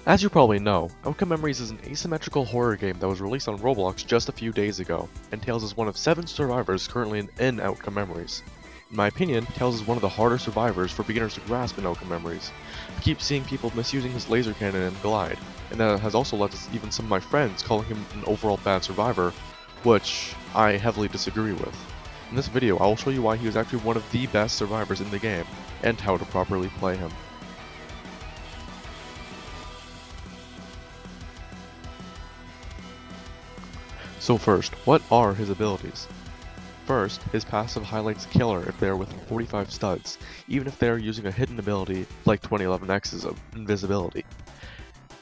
As you probably know, Outcome Memories is an asymmetrical horror game that was released on Roblox just a few days ago, and Tails is one of 7 survivors currently in Outcome Memories. In my opinion, Tails is one of the harder survivors for beginners to grasp in Outcome Memories. I keep seeing people misusing his laser cannon and glide, and that has also led to even some of my friends calling him an overall bad survivor, which I heavily disagree with. In this video, I will show you why he is actually one of the best survivors in the game, and how to properly play him. So first, what are his abilities? First, his passive highlights Killer if they are within 45 studs, even if they are using a hidden ability like 2011X's of Invisibility.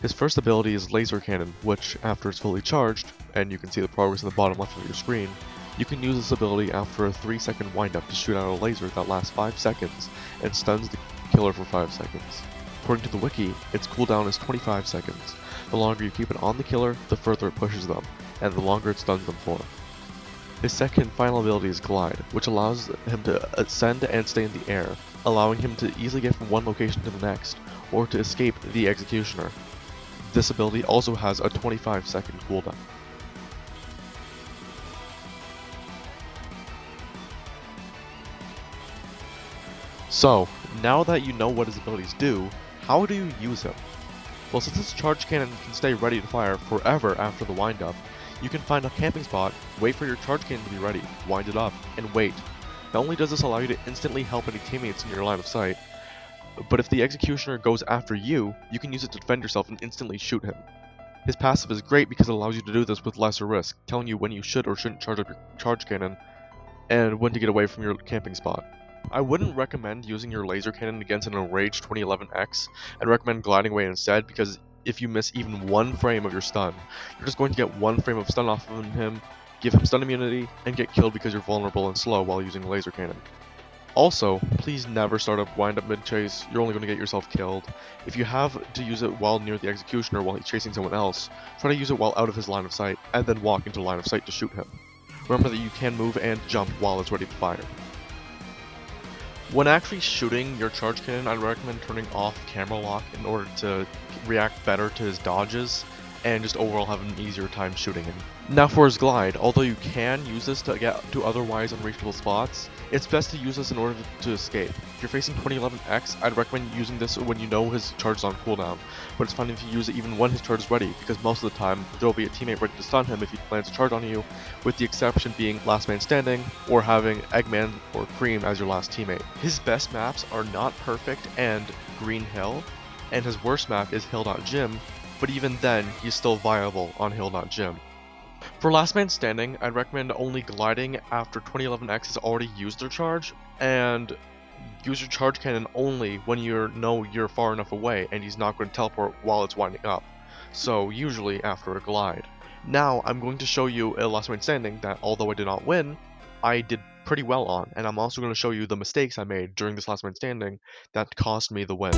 His first ability is Laser Cannon, which, after it's fully charged, and you can see the progress in the bottom left of your screen, you can use this ability after a 3-second windup to shoot out a laser that lasts 5 seconds and stuns the killer for 5 seconds. According to the wiki, its cooldown is 25 seconds. The longer you keep it on the killer, the further it pushes them, and the longer it stuns them for. His second and final ability is Glide, which allows him to ascend and stay in the air, allowing him to easily get from one location to the next, or to escape the Executioner. This ability also has a 25-second cooldown. So, now that you know what his abilities do, how do you use him? Well, since this charge cannon can stay ready to fire forever after the windup, you can find a camping spot, wait for your charge cannon to be ready, wind it up, and wait. Not only does this allow you to instantly help any teammates in your line of sight, but if the Executioner goes after you, you can use it to defend yourself and instantly shoot him. His passive is great because it allows you to do this with lesser risk, telling you when you should or shouldn't charge up your charge cannon, and when to get away from your camping spot. I wouldn't recommend using your laser cannon against an enraged 2011X, and recommend gliding away instead, because if you miss even one frame of your stun, you're just going to get one frame of stun off of him, give him stun immunity, and get killed because you're vulnerable and slow while using laser cannon. Also, please never start a wind up mid-chase, you're only going to get yourself killed. If you have to use it while near the Executioner while he's chasing someone else, try to use it while out of his line of sight, and then walk into line of sight to shoot him. Remember that you can move and jump while it's ready to fire. When actually shooting your charge cannon, I'd recommend turning off camera lock in order to react better to his dodges, and just overall have an easier time shooting him. Now for his glide, although you can use this to get to otherwise unreachable spots, it's best to use this in order to escape. If you're facing 2011X, I'd recommend using this when you know his charge is on cooldown, but it's fine if you use it even when his charge is ready, because most of the time there'll be a teammate ready to stun him if he plans to charge on you, with the exception being Last Man Standing, or having Eggman or Cream as your last teammate. His best maps are Not Perfect and Green Hill, and his worst map is Hill.Gym, but even then, he's still viable on Hill.Gym. For Last Man Standing, I'd recommend only gliding after 2011X has already used their charge, and use your charge cannon only when you know you're far enough away and he's not going to teleport while it's winding up, so usually after a glide. Now, I'm going to show you a Last Man Standing that, although I did not win, I did pretty well on, and I'm also going to show you the mistakes I made during this Last Man Standing that cost me the win.